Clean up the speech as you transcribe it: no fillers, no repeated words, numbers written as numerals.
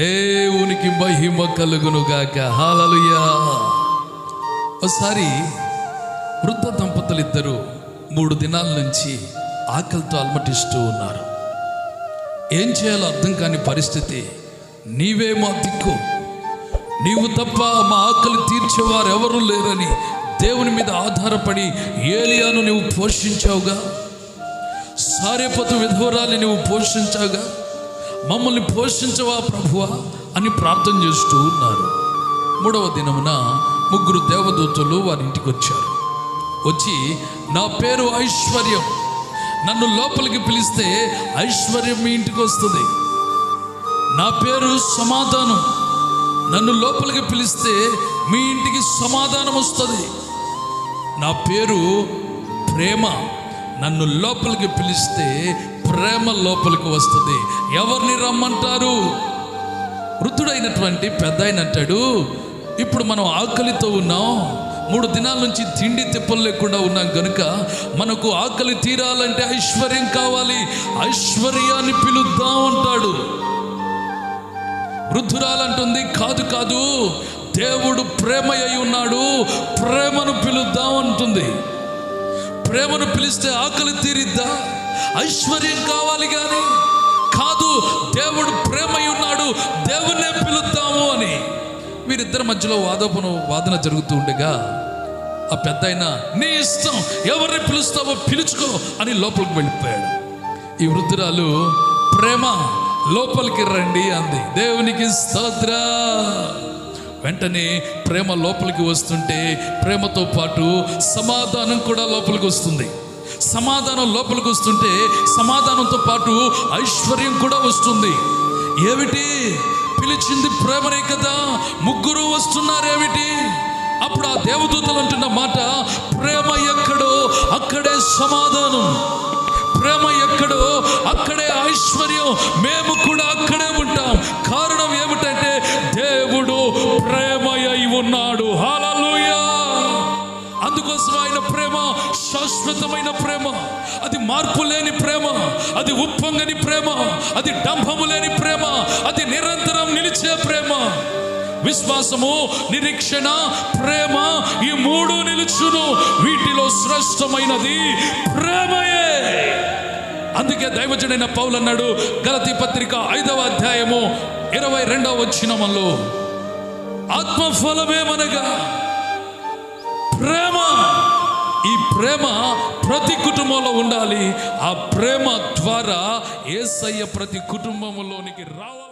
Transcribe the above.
దేవునికి మహిమ కలుగునుగాక. హల్లెలూయా. ఒకసారి వృద్ధ దంపతులు ఇద్దరు 3 దినాల నుంచి ఆకలితో అలమటిస్తూ ఉన్నారు. ఏం చేయాలో అర్థం కాని పరిస్థితి. నీవే మా దిక్కు, నీవు తప్ప మా ఆకలి తీర్చేవారు ఎవరు లేరని దేవుని మీద ఆధారపడి ఏలియాను నువ్వు పోషించావుగా, సారెపతు విధవరాలి నువ్వు పోషించావుగా, మమ్మల్ని పోషించవా ప్రభువా అని ప్రార్థన చేస్తూ ఉన్నారు. 3వ దినమున 3 దేవదూతలు వారి ఇంటికి వచ్చారు. వచ్చి, నా పేరు ఐశ్వర్యం, నన్ను లోపలికి పిలిస్తే ఐశ్వర్యం మీ ఇంటికి వస్తుంది. నా పేరు సమాధానం, నన్ను లోపలికి పిలిస్తే మీ ఇంటికి సమాధానం వస్తుంది. నా పేరు ప్రేమ, నన్ను లోపలికి పిలిస్తే ప్రేమ లోపలికి వస్తుంది. ఎవరిని రమ్మంటారు? వృద్ధుడైనటువంటి పెద్ద ఆయన అంటాడు, ఇప్పుడు మనం ఆకలితో ఉన్నాం, 3 దినాల నుంచి తిండి తిప్పలు లేకుండా ఉన్నాం కనుక మనకు ఆకలి తీరాలంటే ఐశ్వర్యం కావాలి, ఐశ్వర్యాన్ని పిలుద్దాం అంటాడు. వృద్ధురాలంటుంది, కాదు కాదు, దేవుడు ప్రేమ అయి ఉన్నాడు, ప్రేమను పిలుద్దాం అంటుంది. ప్రేమను పిలిస్తే ఆకలి తీరిద్దా? ఐశ్వర్యం కావాలి కానీ కాదు, దేవుడు ప్రేమ అయి ఉన్నాడు, దేవుణ్ణే పిలుద్దాము అని. వీరిద్దరి మధ్యలో వాదన జరుగుతూ ఉండగా ఆ పెద్ద ఆయన, నీ ఇష్టం, ఎవరిని పిలుస్తావో పిలుచుకో అని లోపలికి వెళ్ళిపోయాడు. ఈ వృద్ధురాలు, ప్రేమ లోపలికి రండి అంది. దేవునికి స్తోత్ర. వెంటనే ప్రేమ లోపలికి వస్తుంటే ప్రేమతో పాటు సమాధానం కూడా లోపలికి వస్తుంది. సమాధానం లోపలికి వస్తుంటే సమాధానంతో పాటు ఐశ్వర్యం కూడా వస్తుంది. ఏమిటి? పిలిచింది ప్రేమనే కదా, 3 వస్తున్నారేమిటి? అప్పుడు ఆ దేవదూతలు అంటున్న మాట, ప్రేమ ఎక్కడో అక్కడే సమాధానం, ప్రేమ ఎక్కడో అక్కడే ఐశ్వర్యం, మేము కూడా అక్కడే ఉంటాం. కారణం ఏమిటంటే దేవుడు ప్రేమ అయి ఉన్నాడు. హల్లెలూయా. అందుకోసం ఆయన ప్రేమ శాశ్వతమైన ప్రేమ, అది మార్పు లేని ప్రేమ, అది ఉప్పొంగని ప్రేమ, అది డంభము లేని ప్రేమ, అది నిరంతరం నిలిచే ప్రేమ. విశ్వాసము, నిరీక్షణ, ప్రేమ, ఈ 3 నిలుచును. వీటిలో శ్రేష్టమైనది ప్రేమయే. అందుకే దైవజనుడైన పౌలు అన్నాడు, గలతీ పత్రిక 5వ అధ్యాయము 22వ వచనములో, ఆత్మఫలమేమనగా ప్రేమ. ఈ ప్రేమ ప్రతి కుటుంబంలో ఉండాలి. ఆ ప్రేమ ద్వారా యేసయ్య ప్రతి కుటుంబంలోనికి రావాలి.